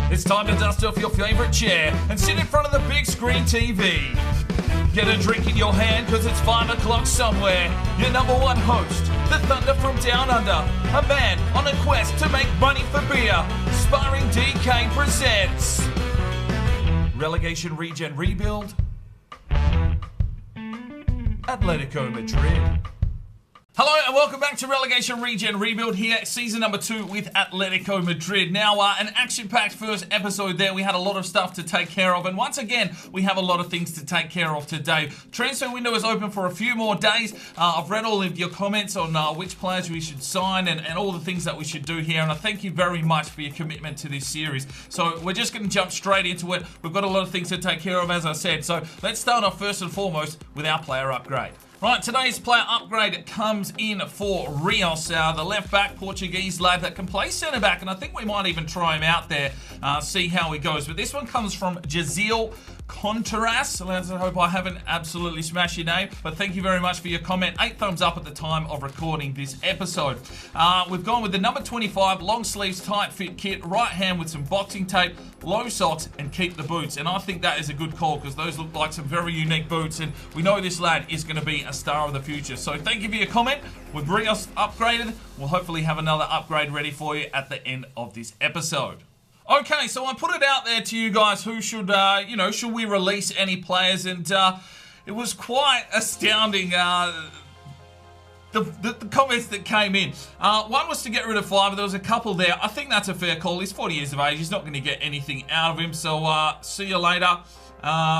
It's time to dust off your favourite chair and sit in front of the big screen TV. Get a drink in your hand because it's 5 o'clock somewhere. Your number one host, the Thunder from Down Under, a man on a quest to make money for beer. Sparring DK presents Relegation Regen Rebuild, Atletico Madrid. Hello and welcome back to Relegation Regen Rebuild here, season number 2 with Atletico Madrid. Now, an action-packed first episode there. We had a lot of stuff to take care of, and once again, we have a lot of things to take care of today. Transfer window is open for a few more days. I've read all of your comments on which players we should sign and all the things that we should do here, and I thank you very much for your commitment to this series. So we're just going to jump straight into it. We've got a lot of things to take care of, as I said. So let's start off first and foremost with our player upgrade. Right, today's player upgrade comes in for Rios, the left-back Portuguese lad that can play centre-back, and I think we might even try him out there, see how he goes. But this one comes from Jazeel Contreras. Let's hope I haven't absolutely smashed your name, but thank you very much for your comment. 8 thumbs up at the time of recording this episode. We've gone with the number 25, long sleeves, tight fit kit, right hand with some boxing tape, low socks, and keep the boots. And I think that is a good call because those look like some very unique boots, and we know this lad is going to be a star of the future. So thank you for your comment. With Rios upgraded, we'll hopefully have another upgrade ready for you at the end of this episode. Okay, so I put it out there to you guys who should, should we release any players? And it was quite astounding, the comments that came in. One was to get rid of 5, there was a couple there. I think that's a fair call. He's 40 years of age. He's not going to get anything out of him. So see you later.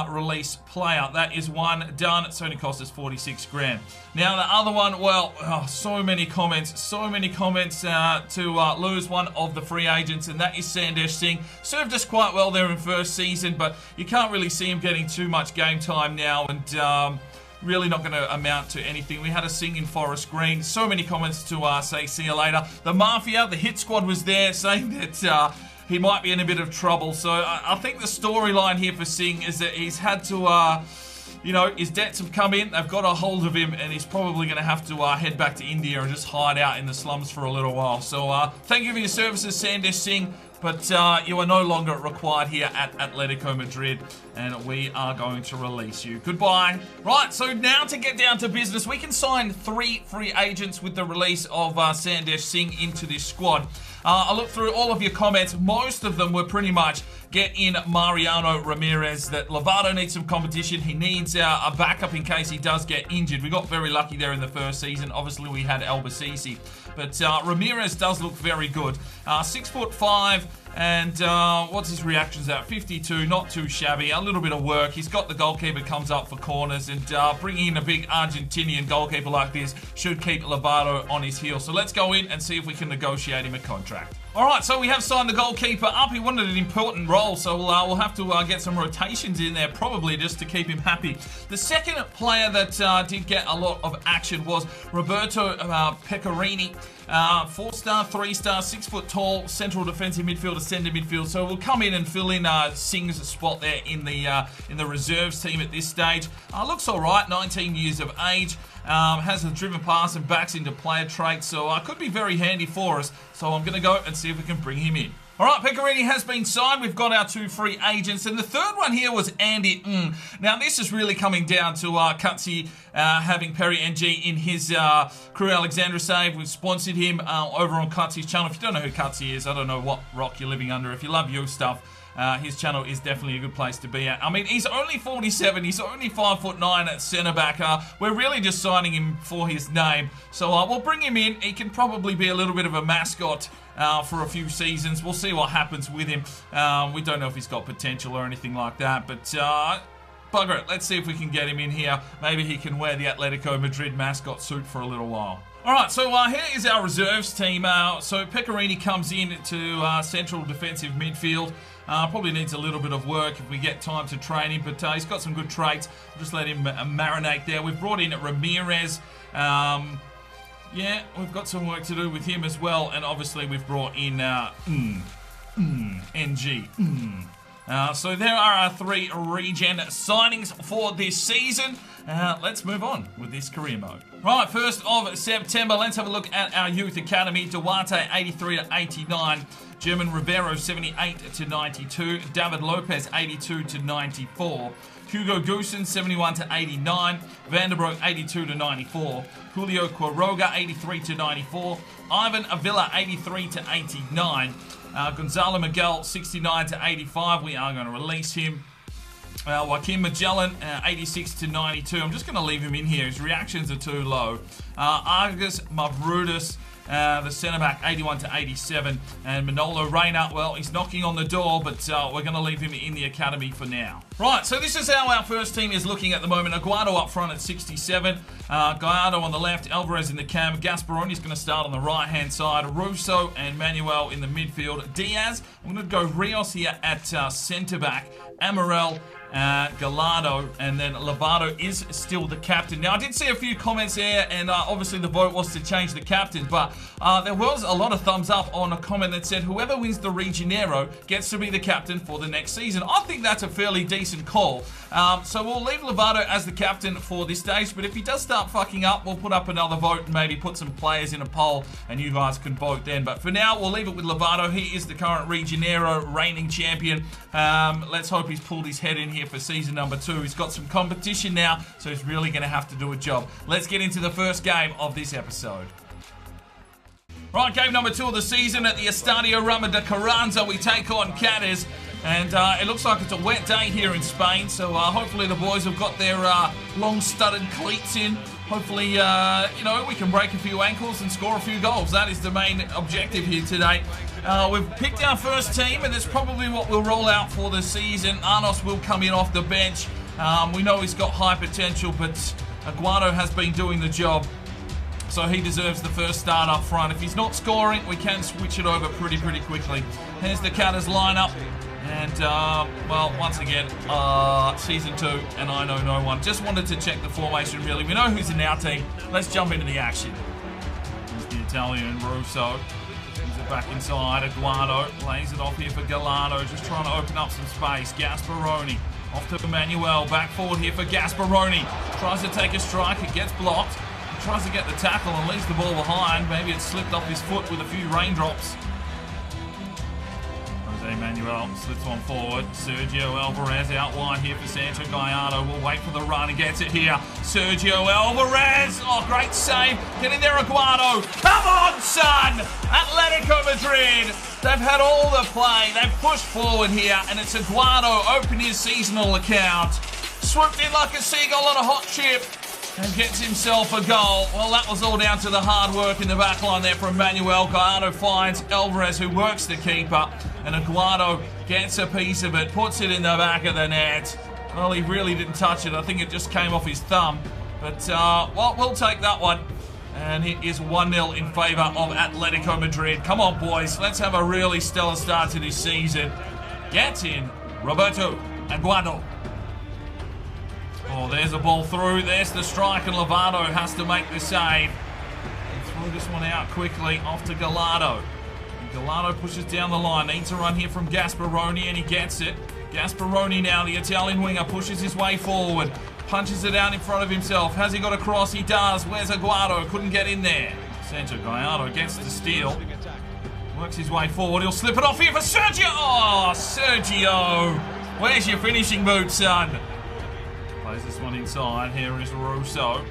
Release player. That is one done. It's only cost us 46 grand. Now the other one, well, so many comments to lose one of the free agents, and that is Sandesh Singh. Served us quite well there in first season, but you can't really see him getting too much game time now, and really not going to amount to anything. We had a Sing in Forest Green. So many comments to say see you later. The Mafia, the hit squad was there saying that he might be in a bit of trouble. So I think the storyline here for Singh is that he's had to, his debts have come in. They've got a hold of him, and he's probably going to have to head back to India and just hide out in the slums for a little while. So thank you for your services, Sandesh Singh. But you are no longer required here at Atletico Madrid, and we are going to release you. Goodbye. Right, so now to get down to business, we can sign 3 free agents with the release of Sandesh Singh into this squad. I looked through all of your comments. Most of them were pretty much get in Mariano Ramirez, that Lovato needs some competition. He needs a backup in case he does get injured. We got very lucky there in the first season. Obviously, we had El Basisi. But Ramirez does look very good. 6'5", and what's his reactions at? 52, not too shabby. A little bit of work. He's got the goalkeeper, comes up for corners, and bringing in a big Argentinian goalkeeper like this should keep Lovato on his heels. So let's go in and see if we can negotiate him a contract. Alright, so we have signed the goalkeeper up. He wanted an important role, so we'll have to get some rotations in there, probably just to keep him happy. The second player that did get a lot of action was Roberto Pecorini. 4-star, 3-star, 6 foot tall, central defensive midfielder, centre midfield. So we'll come in and fill in Singh's spot there in the reserves team at this stage. Looks all right, 19 years of age. Has a driven pass and backs into player traits, so could be very handy for us. So I'm going to go and see if we can bring him in. All right, Pecorini has been signed. We've got our 2 free agents. And the third one here was Andy Ng. Now, this is really coming down to Cutsy having Perry NG in his Crew Alexandra save. We've sponsored him over on Cutsy's channel. If you don't know who Cutsy is, I don't know what rock you're living under. If you love your stuff, his channel is definitely a good place to be at. I mean, he's only 47. He's only 5'9" at centre-back. We're really just signing him for his name. So we'll bring him in. He can probably be a little bit of a mascot for a few seasons. We'll see what happens with him. We don't know if he's got potential or anything like that. But bugger it. Let's see if we can get him in here. Maybe he can wear the Atletico Madrid mascot suit for a little while. Alright, so here is our reserves team. So Pecorini comes in to central defensive midfield. Probably needs a little bit of work if we get time to train him, but he's got some good traits. We'll just let him marinate there. We've brought in Ramirez. Yeah, we've got some work to do with him as well. And obviously we've brought in NG. So there are our 3 regen signings for this season. Let's move on with this career mode. Right, 1st of September, let's have a look at our youth academy. Duarte, 83 to 89. German Rivero, 78 to 92. David Lopez, 82 to 94. Hugo Goosen, 71 to 89. Vanderbroek, 82 to 94. Julio Quiroga, 83 to 94. Ivan Avila, 83 to 89. Gonzalo Miguel, 69 to 85. We are going to release him. Joaquin Magellan, 86 to 92. I'm just going to leave him in here. His reactions are too low. Argus Mavroudis, the centre back, 81 to 87. And Manolo Reyna, well, he's knocking on the door, but we're going to leave him in the academy for now. Right, so this is how our first team is looking at the moment. Aguado up front at 67. Gallardo on the left. Alvarez in the cam. Gasparoni's going to start on the right-hand side. Russo and Manuel in the midfield. Diaz, I'm going to go Rios here at centre-back. Amaral, Gallardo, and then Lovato is still the captain. Now, I did see a few comments there, and obviously the vote was to change the captain, but there was a lot of thumbs up on a comment that said whoever wins the Regionero gets to be the captain for the next season. I think that's a fairly decent call. So we'll leave Lovato as the captain for this stage, but if he does start fucking up, we'll put up another vote and maybe put some players in a poll, and you guys can vote then. But for now, we'll leave it with Lovato. He is the current Regionero reigning champion. Let's hope he's pulled his head in here for season number 2. He's got some competition now, so he's really going to have to do a job. Let's get into the first game of this episode. Right, game number 2 of the season at the Estadio Rama de Carranza. We take on Cadiz, and it looks like it's a wet day here in Spain, so hopefully the boys have got their long-studded cleats in. Hopefully, you know, we can break a few ankles and score a few goals. That is the main objective here today. We've picked our first team, and that's probably what we'll roll out for the season. Arnos will come in off the bench. We know he's got high potential, but Aguado has been doing the job, so he deserves the first start up front. If he's not scoring, we can switch it over pretty quickly. Here's the Cadiz lineup. And, well, once again, Season 2, and I know no one. Just wanted to check the formation, really. We know who's in our team. Let's jump into the action. Here's the Italian, Russo. Brings it back inside. Aguado lays it off here for Gallardo, just trying to open up some space. Gasparoni off to Emmanuel. Back forward here for Gasparoni. Tries to take a strike. It gets blocked. He tries to get the tackle and leaves the ball behind. Maybe it slipped off his foot with a few raindrops. Manuel slips one forward. Sergio Alvarez out wide here for Sancho Gallardo. Will wait for the run and gets it here. Sergio Alvarez. Oh, great save. Get in there, Aguado. Come on, son. Atletico Madrid. They've had all the play. They've pushed forward here, and it's Aguado. Open his seasonal account. Swooped in like a seagull on a hot chip and gets himself a goal. Well, that was all down to the hard work in the back line there from Manuel. Gallardo finds Alvarez, who works the keeper, and Aguado gets a piece of it, puts it in the back of the net. Well, he really didn't touch it. I think it just came off his thumb. But, well, we'll take that one. And it is 1-0 in favour of Atletico Madrid. Come on, boys. Let's have a really stellar start to this season. Gets in Roberto Aguado. Oh, there's a ball through. There's the strike, and Lovato has to make the save. And throw this one out quickly off to Gallardo. And Gallardo pushes down the line. Needs a run here from Gasparoni, and he gets it. Gasparoni now, the Italian winger, pushes his way forward. Punches it out in front of himself. Has he got a cross? He does. Where's Aguado? Couldn't get in there. Sancho Gallardo gets the steal. Works his way forward. He'll slip it off here for Sergio. Oh, Sergio. Where's your finishing boot, son? Plays this one inside. Here is Russo.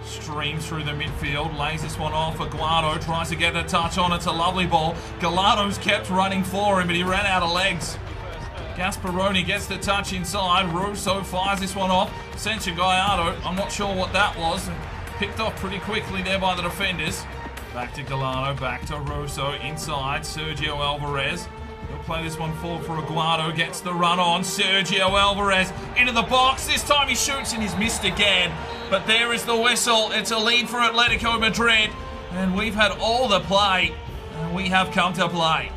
Streams through the midfield. Lays this one off. Aguado tries to get a touch on. It's a lovely ball. Gallardo's kept running for him, but he ran out of legs. Gasparoni gets the touch inside. Russo fires this one off. Sancho Gallardo, I'm not sure what that was. Picked off pretty quickly there by the defenders. Back to Gallardo. Back to Russo. Inside. Sergio Alvarez. He'll play this one forward for Aguado. Gets the run on. Sergio Alvarez into the box. This time he shoots and he's missed again. But there is the whistle. It's a lead for Atletico Madrid. And we've had all the play. And we have come to play.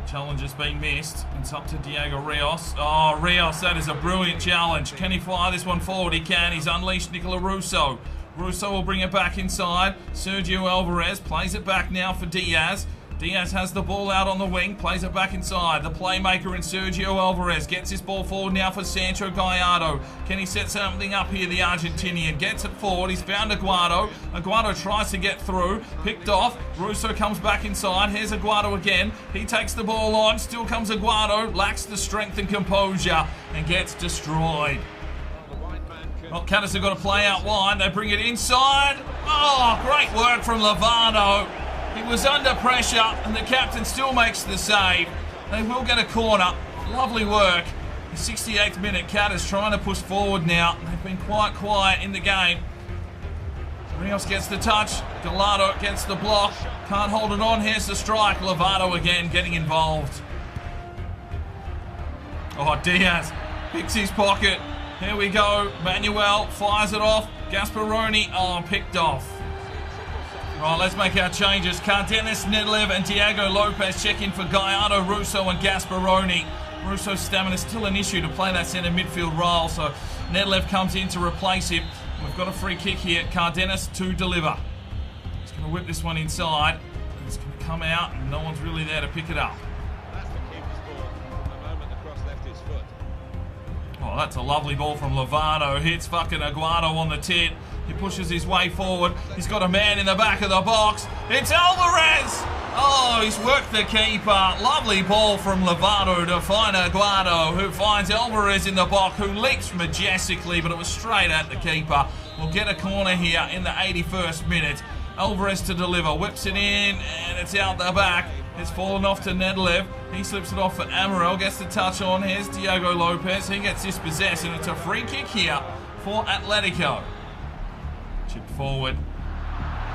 Challenge has been missed. It's up to Diego Rios. Oh, Rios, that is a brilliant challenge. Can he fire this one forward? He can. He's unleashed Nicola Russo. Russo will bring it back inside. Sergio Alvarez plays it back now for Diaz. Diaz has the ball out on the wing, plays it back inside. The playmaker in Sergio Alvarez gets his ball forward now for Sancho Gallardo. Can he set something up here, the Argentinian? Gets it forward, he's found Aguado. Aguado tries to get through, picked off. Russo comes back inside, here's Aguado again. He takes the ball on, still comes Aguado, lacks the strength and composure and gets destroyed. Well, Cadiz have got to play out wide, they bring it inside. Oh, great work from Lovato. He was under pressure and the captain still makes the save. They will get a corner. Lovely work. The 68th minute, Cadiz trying to push forward now. They've been quite quiet in the game. Rios gets the touch. Gallardo gets the block. Can't hold it on. Here's the strike. Lovato again getting involved. Oh, Diaz picks his pocket. Here we go. Manuel fires it off. Gasparoni, picked off. Right, let's make our changes. Cardenas, Nedlev and Diego Lopez check in for Gallardo, Russo and Gasparoni. Russo's stamina is still an issue to play that centre midfield role, so Nedlev comes in to replace him. We've got a free kick here. Cardenas to deliver. He's going to whip this one inside. It's going to come out and no one's really there to pick it up. That's the keeper's ball. The moment the cross left his foot. Oh, that's a lovely ball from Lovato. Hits fucking Aguado on the tit. He pushes his way forward. He's got a man in the back of the box. It's Alvarez! Oh, he's worked the keeper. Lovely ball from Lovato to find Aguado, who finds Alvarez in the box, who leaps majestically, but it was straight at the keeper. We'll get a corner here in the 81st minute. Alvarez to deliver. Whips it in, and it's out the back. It's fallen off to Nedlev. He slips it off for Amaral. Gets the touch on. Here's Diego Lopez. He gets dispossessed, and it's a free kick here for Atletico. Chipped forward.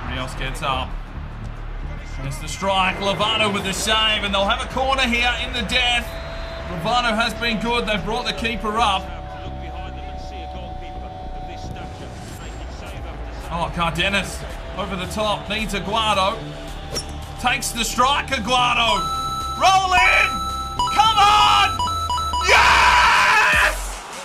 Rios gets up. There's the strike. Lovato with the save, and they'll have a corner here in the death. Lovato has been good. They've brought the keeper up. Oh, Cardenas over the top. Needs Aguado. Takes the strike. Aguado. Roll in. Come on. Yes!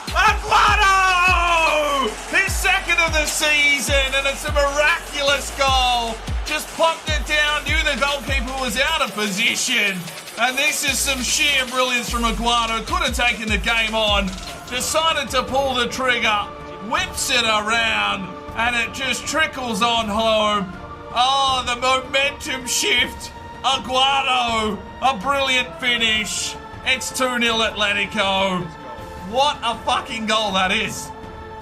Aguado! His second of the season, and it's a miraculous goal. Just plucked it down, knew the goalkeeper was out of position. And this is some sheer brilliance from Aguado. Could have taken the game on. Decided to pull the trigger. Whips it around. And it just trickles on home. Oh, the momentum shift. Aguado. A brilliant finish. It's 2-0 Atletico. What a fucking goal that is.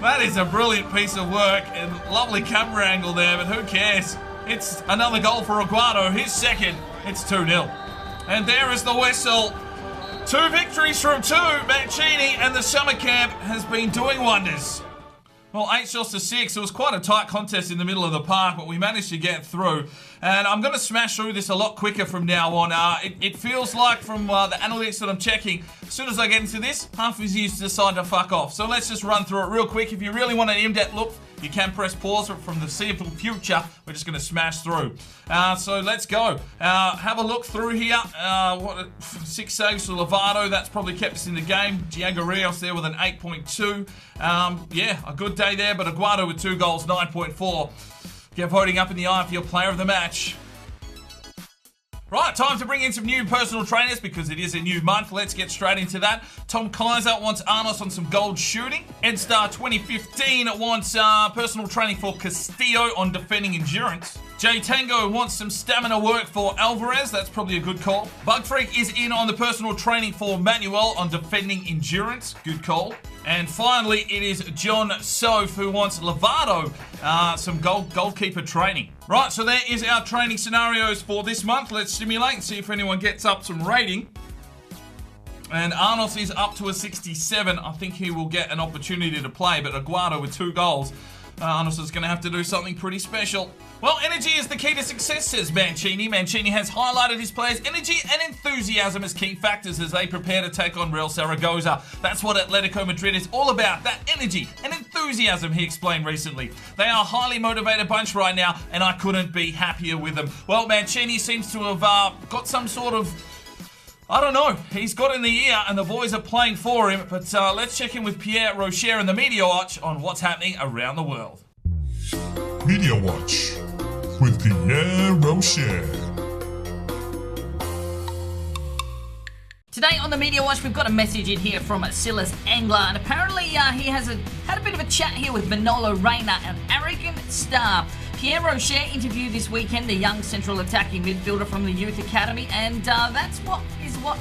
That is a brilliant piece of work. And lovely camera angle there, but who cares? It's another goal for Aguado, his second. It's 2-0. And there is the whistle. 2 victories from 2. Mancini and the summer camp has been doing wonders. Well, 8 shots to 6. It was quite a tight contest in the middle of the park, but we managed to get through. And I'm going to smash through this a lot quicker from now on. It feels like from the analytics that I'm checking, as soon as I get into this, half of you decide to fuck off. So let's just run through it real quick. If you really want an in-depth look, you can press pause from the foreseeable future. We're just going to smash through. So let's go. Have a look through here. 6 saves for Lovato. That's probably kept us in the game. Diego Rios there with an 8.2. Yeah, a good day there, but Aguado with 2 goals, 9.4. Get voting up in the eye for your player of the match. Right, time to bring in some new personal trainers because it is a new month. Let's get straight into that. Tom Kaiser wants Arnos on some gold shooting. Edstar 2015 wants personal training for Castillo on defending endurance. J Tango wants some stamina work for Alvarez. That's probably a good call. Bug Freak is in on the personal training for Manuel on defending endurance. Good call. And finally, it is John Soph who wants Lovato some goalkeeper training. Right, so there is our training scenarios for this month. Let's simulate and see if anyone gets up some rating. And Arnos is up to a 67. I think he will get an opportunity to play, but Aguado with 2 goals. Arnos is going to have to do something pretty special. Well, energy is the key to success, says Mancini. Mancini has highlighted his players' energy and enthusiasm as key factors as they prepare to take on Real Zaragoza. That's what Atletico Madrid is all about, that energy and enthusiasm, he explained recently. They are a highly motivated bunch right now, and I couldn't be happier with them. Well, Mancini seems to have got some sort of, I don't know, he's got in the ear and the boys are playing for him, but let's check in with Pierre Rocher and the Media Watch on what's happening around the world. Media Watch with Pierre Rocher. Today on the Media Watch, we've got a message in here from Silas Angler, and apparently he has had a bit of a chat here with Manolo Reina, an arrogant star. Pierre Rocher interviewed this weekend the young central attacking midfielder from the Youth Academy, and that's what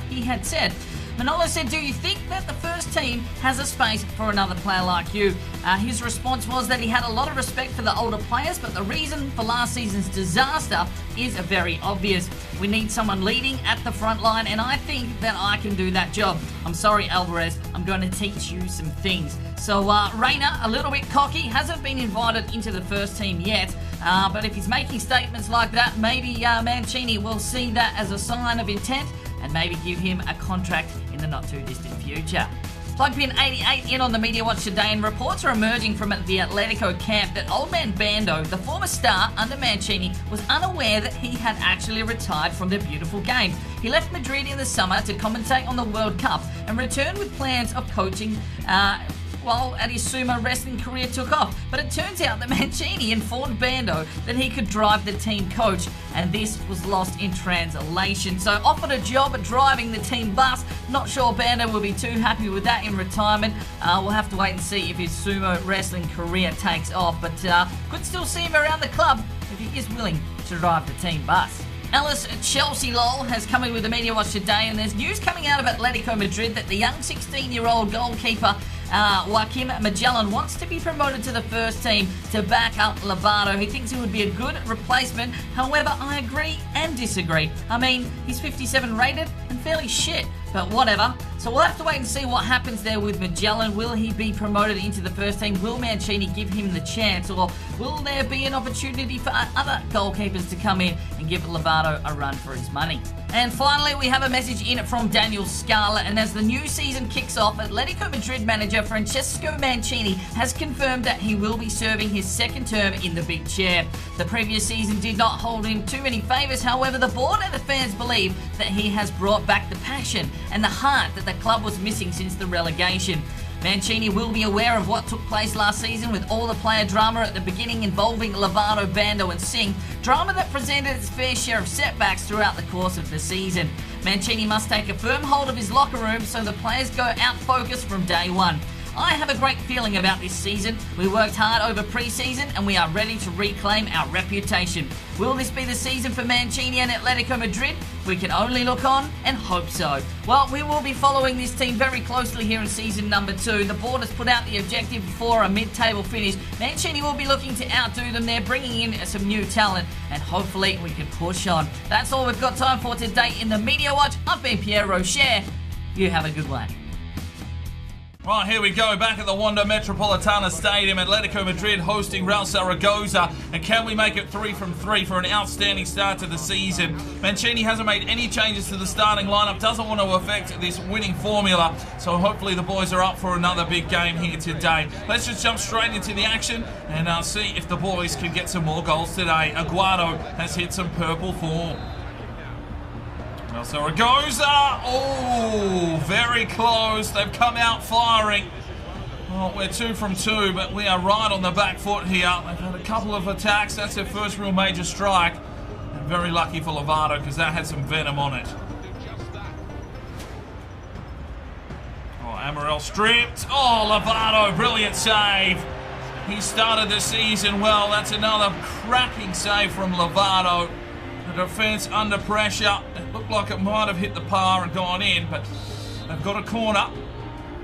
he had said. Manolo said, "Do you think that the first team has a space for another player like you?" His response was that he had a lot of respect for the older players, but the reason for last season's disaster is very obvious. We need someone leading at the front line, and I think that I can do that job. I'm sorry, Alvarez, I'm going to teach you some things. So Reina, a little bit cocky, hasn't been invited into the first team yet, but if he's making statements like that, maybe Mancini will see that as a sign of intent and maybe give him a contract in the not too distant future. Plugpin 88 in on the Media Watch today, and reports are emerging from the Atletico camp that Old Man Bando, the former star under Mancini, was unaware that he had actually retired from the beautiful game. He left Madrid in the summer to commentate on the World Cup and returned with plans of coaching while at his sumo wrestling career took off. But it turns out that Mancini informed Bando that he could drive the team coach, and this was lost in translation. So offered a job at driving the team bus. Not sure Bando will be too happy with that in retirement. We'll have to wait and see if his sumo wrestling career takes off, but could still see him around the club if he is willing to drive the team bus. Alice Chelsea Lol has come in with the Media Watch today, and there's news coming out of Atletico Madrid that the young 16-year-old goalkeeper Joaquim Magellan wants to be promoted to the first team to back up Lovato. He thinks he would be a good replacement. However, I agree and disagree. I mean, he's 57 rated and fairly shit, but whatever. So we'll have to wait and see what happens there with Magellan. Will he be promoted into the first team? Will Mancini give him the chance? Or will there be an opportunity for other goalkeepers to come in and give Lovato a run for his money? And finally, we have a message in from Daniel Scarlett, and as the new season kicks off, Atletico Madrid manager Francesco Mancini has confirmed that he will be serving his second term in the big chair. The previous season did not hold him too many favours. However, the board and the fans believe that he has brought back the passion and the heart that the club was missing since the relegation. Mancini will be aware of what took place last season with all the player drama at the beginning involving Lovato, Bando and Singh, drama that presented its fair share of setbacks throughout the course of the season. Mancini must take a firm hold of his locker room so the players go out focused from day one. I have a great feeling about this season. We worked hard over pre-season and we are ready to reclaim our reputation. Will this be the season for Mancini and Atletico Madrid? We can only look on and hope so. Well, we will be following this team very closely here in season number 2. The board has put out the objective for a mid-table finish. Mancini will be looking to outdo them there, bringing in some new talent, and hopefully we can push on. That's all we've got time for today in the Media Watch. I've been Pierre Rocher. You have a good one. Right, here we go, back at the Wanda Metropolitano Stadium, Atletico Madrid hosting Real Zaragoza, and can we make it 3 from 3 for an outstanding start to the season? Mancini hasn't made any changes to the starting lineup, doesn't want to affect this winning formula, so hopefully the boys are up for another big game here today. Let's just jump straight into the action and see if the boys can get some more goals today. Aguado has hit some purple form. Well, Zaragoza, oh, very close. They've come out firing. Well, we're 2 from 2, but we are right on the back foot here. They've had a couple of attacks. That's their first real major strike. And very lucky for Lovato because that had some venom on it. Oh, Amaral stripped. Oh, Lovato, brilliant save. He started the season well. That's another cracking save from Lovato. The defence under pressure. It looked like it might have hit the par and gone in, but they've got a corner.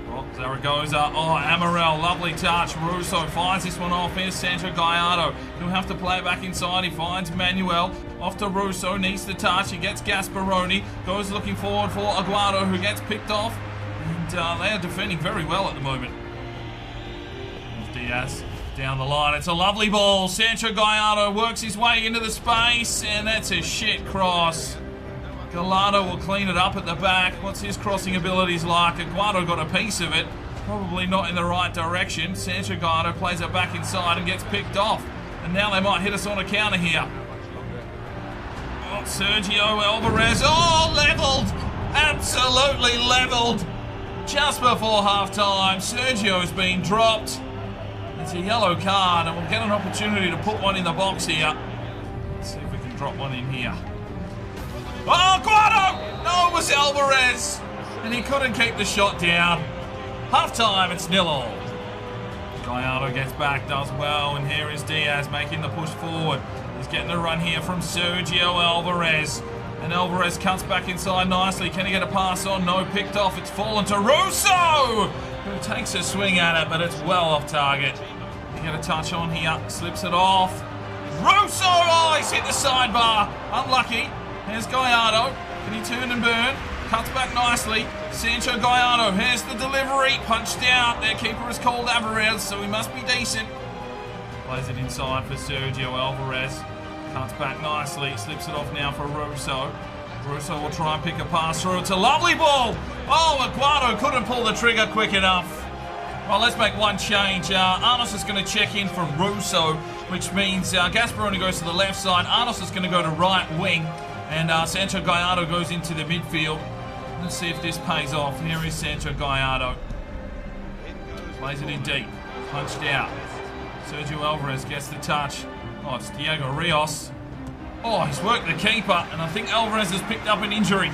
Oh, Zaragoza. Oh, Amaral, lovely touch. Russo finds this one off. Here's Sancho Gallardo. He'll have to play it back inside. He finds Manuel. Off to Russo. Needs the touch. He gets Gasparoni. Goes looking forward for Aguado, who gets picked off. And they are defending very well at the moment. Diaz. Down the line, it's a lovely ball. Sancho Gallardo works his way into the space, and that's a shit cross. Gallardo will clean it up at the back. What's his crossing abilities like? Aguado got a piece of it, probably not in the right direction. Sancho Gallardo plays it back inside and gets picked off. And now they might hit us on a counter here. Oh, Sergio Alvarez, oh, levelled! Absolutely levelled! Just before half-time, Sergio's been dropped. It's a yellow card, and we'll get an opportunity to put one in the box here. Let's see if we can drop one in here. Oh, Aguado! No, it was Alvarez. and he couldn't keep the shot down. Half time, it's 0-0. Gallardo gets back, does well, and here is Diaz making the push forward. He's getting a run here from Sergio Alvarez. And Alvarez cuts back inside nicely. Can he get a pass on? No, picked off. It's fallen to Russo, who takes a swing at it, but it's well off target. He get a touch on here, slips it off. Russo, oh, he's hit the sidebar. Unlucky. Here's Gallardo. Can he turn and burn? Cuts back nicely. Sancho Gallardo, here's the delivery. Punched out. Their keeper is called Alvarez, so he must be decent. Plays it inside for Sergio Alvarez. Cuts back nicely. Slips it off now for Russo. Russo will try and pick a pass through. It's a lovely ball. Oh, Aguado couldn't pull the trigger quick enough. Well, let's make one change. Arnos is going to check in from Russo, which means Gasparoni goes to the left side. Arnos is going to go to right wing. And Sancho Gallardo goes into the midfield. Let's see if this pays off. Here is Sancho Gallardo. Plays it in deep. Punched out. Sergio Alvarez gets the touch. Oh, it's Diego Rios. Oh, he's worked the keeper, and I think Alvarez has picked up an injury.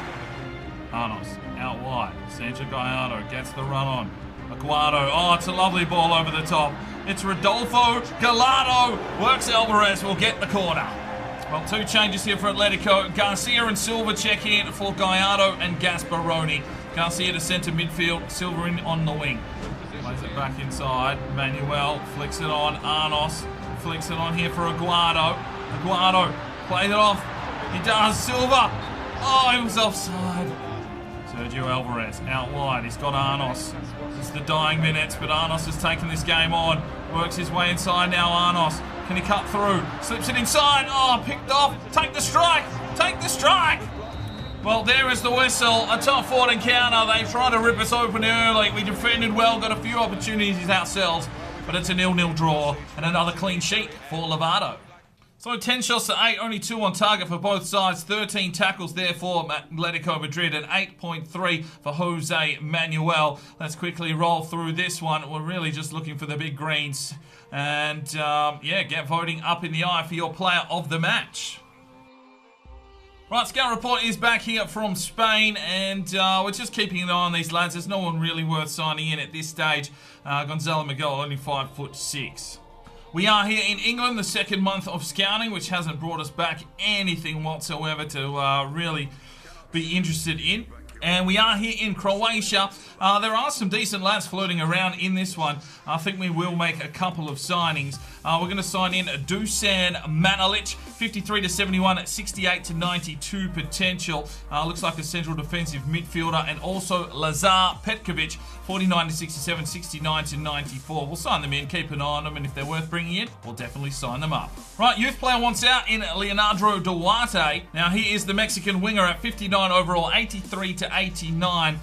Arnos out wide. Sancho Gallardo gets the run on. Aguado. Oh, it's a lovely ball over the top. It's Rodolfo Gallardo. Works Alvarez. Will get the corner. Well, two changes here for Atletico. Garcia and Silva check in for Gallardo and Gasparoni. Garcia to centre midfield. Silva in on the wing. Plays it back inside. Manuel flicks it on. Arnos flicks it on here for Aguado. Aguado played it off. He does. Silva. Oh, he was offside. Sergio Alvarez out wide. He's got Arnos. It's the dying minutes, but Arnos has taken this game on. Works his way inside now. Arnos. Can he cut through? Slips it inside. Oh, picked off. Take the strike. Take the strike. Well, there is the whistle. A top 4 encounter. They tried to rip us open early. We defended well, got a few opportunities ourselves, but it's a 0-0 draw and another clean sheet for Lovato. So 10 shots to 8, only 2 on target for both sides. 13 tackles there for Atletico Madrid and 8.3 for Jose Manuel. Let's quickly roll through this one. We're really just looking for the big greens. And yeah, get voting up in the eye for your player of the match. Right, Scout Report is back here from Spain, and we're just keeping an eye on these lads. There's no one really worth signing in at this stage. Gonzalo Miguel, only 5'6". We are here in England, the second month of scouting, which hasn't brought us back anything whatsoever to really be interested in. And we are here in Croatia. There are some decent lads floating around in this one. I think we will make a couple of signings. We're going to sign in Dusan Manolic, 53 to 71, 68 to 92 potential. Looks like a central defensive midfielder. And also Lazar Petkovic, 49 to 67, 69 to 94. We'll sign them in, keep an eye on them, and if they're worth bringing in, we'll definitely sign them up. Right, youth player wants out in Leonardo Duarte. Now, he is the Mexican winger at 59 overall, 83 to 89.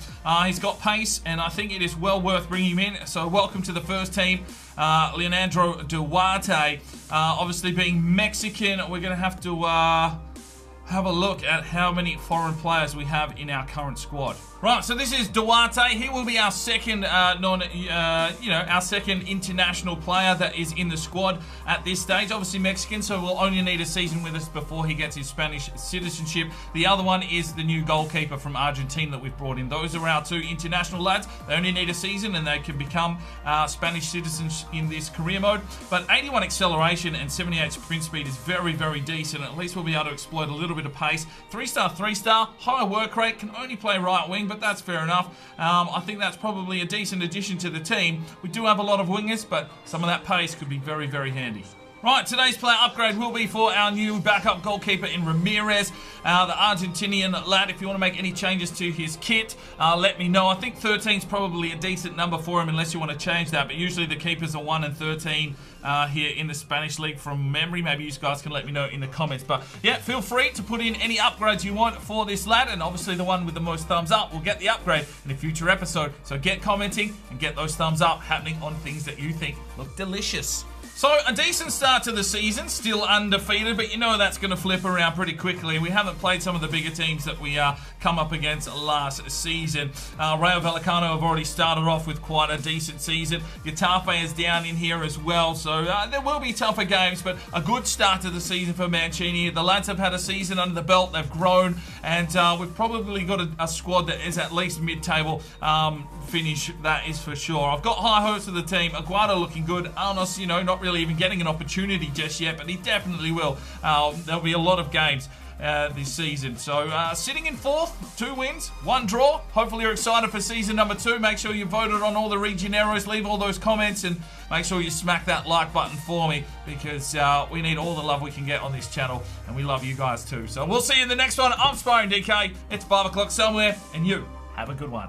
He's got pace, and I think it is well worth bringing him in. So welcome to the first team, Leonardo Duarte. Obviously, being Mexican, we're going to have to have a look at how many foreign players we have in our current squad. Right, so this is Duarte. He will be our second our second international player that is in the squad at this stage. Obviously Mexican, so we'll only need a season with us before he gets his Spanish citizenship. The other one is the new goalkeeper from Argentina that we've brought in. Those are our two international lads. They only need a season and they can become Spanish citizens in this career mode. But 81 acceleration and 78 sprint speed is very, very decent. At least we'll be able to exploit a little bit of pace. 3-star, 3-star, higher work rate, can only play right wing, but that's fair enough. I think that's probably a decent addition to the team. We do have a lot of wingers, but some of that pace could be very, very handy. Right, today's player upgrade will be for our new backup goalkeeper in Ramirez, the Argentinian lad. If you want to make any changes to his kit, let me know. I think 13 is probably a decent number for him unless you want to change that, but usually the keepers are 1 and 13 here in the Spanish League from memory. Maybe you guys can let me know in the comments. But yeah, feel free to put in any upgrades you want for this lad, and obviously the one with the most thumbs up will get the upgrade in a future episode. So get commenting and get those thumbs up happening on things that you think look delicious. So, a decent start to the season, still undefeated, but you know that's going to flip around pretty quickly. We haven't played some of the bigger teams that we come up against last season. Rayo Vallecano have already started off with quite a decent season. Getafe is down in here as well, so there will be tougher games, but a good start to the season for Mancini. The lads have had a season under the belt, they've grown, and we've probably got a squad that is at least mid-table finish, that is for sure. I've got high hopes for the team. Aguado looking good. Arnos, you know, not really even getting an opportunity just yet, but he definitely will. There'll be a lot of games this season. So sitting in 4th, 2 wins, 1 draw. Hopefully you're excited for season number 2. Make sure you voted on all the Regioneros. Leave all those comments and make sure you smack that like button for me, because we need all the love we can get on this channel, and we love you guys too. So we'll see you in the next one. I'm Sparring DK. It's 5 o'clock somewhere, and you have a good one.